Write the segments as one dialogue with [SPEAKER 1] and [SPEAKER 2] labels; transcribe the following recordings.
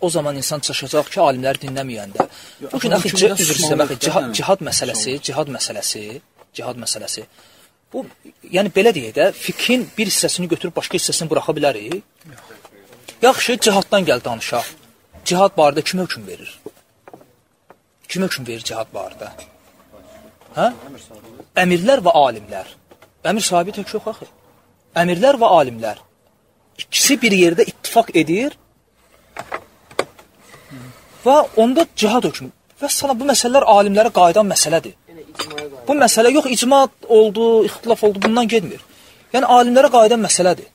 [SPEAKER 1] o zaman insan çaşacaq ki, alimləri dinləməyəndə. Bugün axı üzr istəyirəm, cihad məsələsi. Bu, yəni belə deyək də, fikrin bir hissəsini götürüb başqa hissəsini buraxa bilərik. Yaxşı, cihaddan gəl danışaq. Cihad barədə kim hökm verir? Kim hökm verir cihad barədə? Hə? Əmirlər və alimlər. Əmir sahibi tək yox axı. Əmirlər və alimlər. İkisi bir yerdə ittifaq edir və onda cihad hökmü. Və sana bu məsələlər alimlərə qayıdan məsələdir. Bu məsələ yox, icma oldu, ixtilaf oldu, bundan gedmir. Yəni, alimlərə qayıdan məsələdir.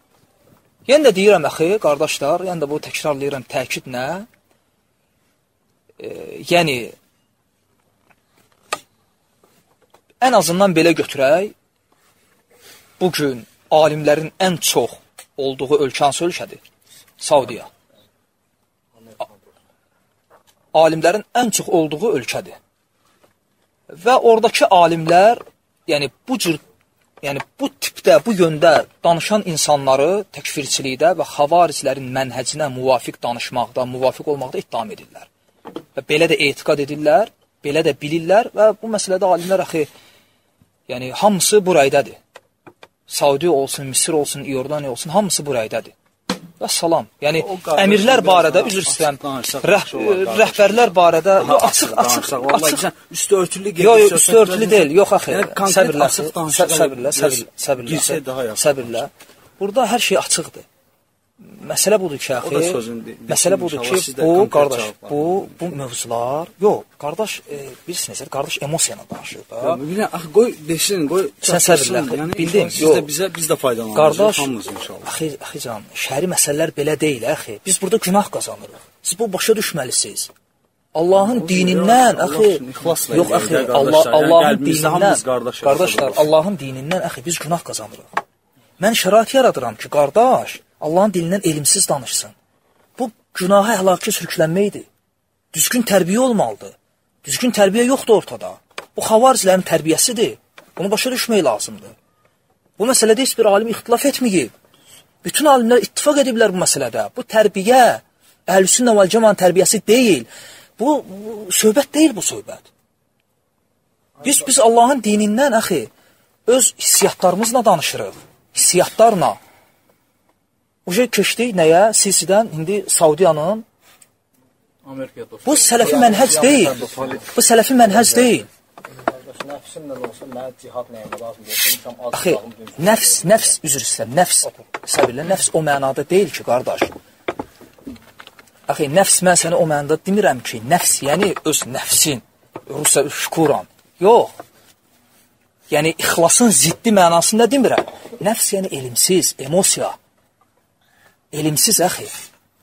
[SPEAKER 1] Yəni də deyirəm, əxi, qardaşlar, yəni də bu təkrarlayıram, təkid nə? Yəni, ən azından belə götürək, bugün alimlərin ən çox olduğu ölkə hansı ölkədir? Saudiya. Alimlərin ən çox olduğu ölkədir. Və oradakı alimlər, yəni bu tipdə, bu yöndə danışan insanları təkfirçilikdə və xavariclərin mənhəcinə müvafiq danışmaqda, müvafiq olmaqda ittiham edirlər. Və belə də etiqad edirlər, belə də bilirlər və bu məsələdə alimlər axı, yəni hamısı buraydadır. Saudiya olsun, Misir olsun, İordaniya olsun, hamısı buraydadır. Və salam. Yəni, əmirlər barədə, üzr istəyirəm, rəhbərlər barədə, açıq.
[SPEAKER 2] Üstü örtülü gedir.
[SPEAKER 1] Yox, üstü örtülü deyil, yox axı. Səbirlə. Burada hər şey açıqdır. Məsələ budur ki, axı, bu, qardaş, bu mövzular, yox, qardaş, bilirsiniz, qardaş emosiyana danışır da.
[SPEAKER 2] Axı, qoy, desin, qoy,
[SPEAKER 1] sən səbirlə, bildim, yox.
[SPEAKER 2] Biz də faydalanırıq.
[SPEAKER 1] Qardaş, axı can, şəri məsələlər belə deyil, axı, biz burada günah qazanırıq. Siz bu başa düşməlisiniz. Allahın dinindən, axı, yox, axı, Allahın dinindən, qardaşlar, Allahın dinindən, axı, biz günah qazanırıq. Mən şərait yaradıram ki, qardaş, Allahın dilindən elimsiz danışsın. Bu, günaha həlakə sürüklənməkdir. Düzgün tərbiyə olmalıdır. Düzgün tərbiyə yoxdur ortada. Bu, xavariclərin tərbiyəsidir. Bunu başa düşmək lazımdır. Bu məsələdə heç bir alim ixtilaf etməyib. Bütün alimlər ittifaq ediblər bu məsələdə. Bu tərbiyə, Əhl-i-Sünnə vəl-Cəmaənin tərbiyəsi deyil. Bu, söhbət deyil bu söhbət. Biz Allahın dinindən, axı, öz hissiyatlarımızla danışırıq. Hissiyatlarla. O şey keçdik nəyə? Sisidən, indi Saudiyanın. Bu sələfi mənhəc deyil. Bu sələfi mənhəc deyil. Axı, nəfs, üzr istəyirəm, nəfs, səbirlə, nəfs o mənada deyil ki, qardaş. Axı, nəfs mən səni o mənada demirəm ki, nəfs, yəni öz nəfsin, Rusa şükuran. Yox. Yəni, ixlasın ziddi mənasında demirəm. Nəfs, yəni elimsiz, emosiya. Elimsiz, əxi.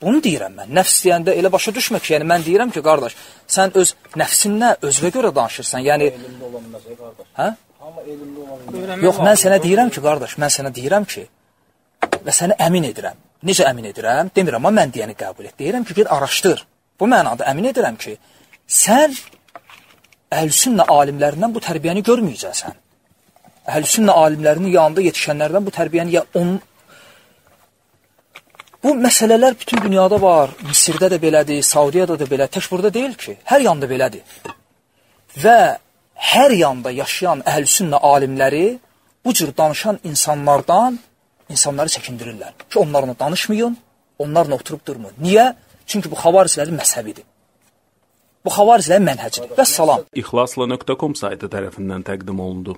[SPEAKER 1] Bunu deyirəm mən. Nəfs deyəndə elə başa düşmə ki, yəni mən deyirəm ki, qardaş, sən öz nəfsinlə özünə görə danışırsan. Yəni, hə? Yox, mən sənə deyirəm ki, qardaş, mən sənə deyirəm ki, və səni əmin edirəm. Necə əmin edirəm? Demirəm, amma mən deyəni qəbul et. Deyirəm ki, ged araşdır. Bu mənada əmin edirəm ki, sən Əhl-i-Sünnə alimlərindən bu tərbiyəni görməyəcəksən. Əhl-i-Sünnə alimlərinin yanında yetişənlərdən bu tərbiyəni bu məsələlər bütün dünyada var. Misirdə də belədir, Saudiyada da belə, tək burada deyil ki. Hər yanda belədir. Və hər yanda yaşayan Əhl-i-Sünnə alimləri bu cür danışan insanlardan insanları çəkindirirlər. Ki, onlarla danışmayın, onlarla oturub durmayın. Niyə? Çünki bu xavaricilərin məzhəbidir. Bu xavaricilərin mənhəcidir. Və salam.
[SPEAKER 3] İxlasla.com saytı tərəfindən təqdim olundu.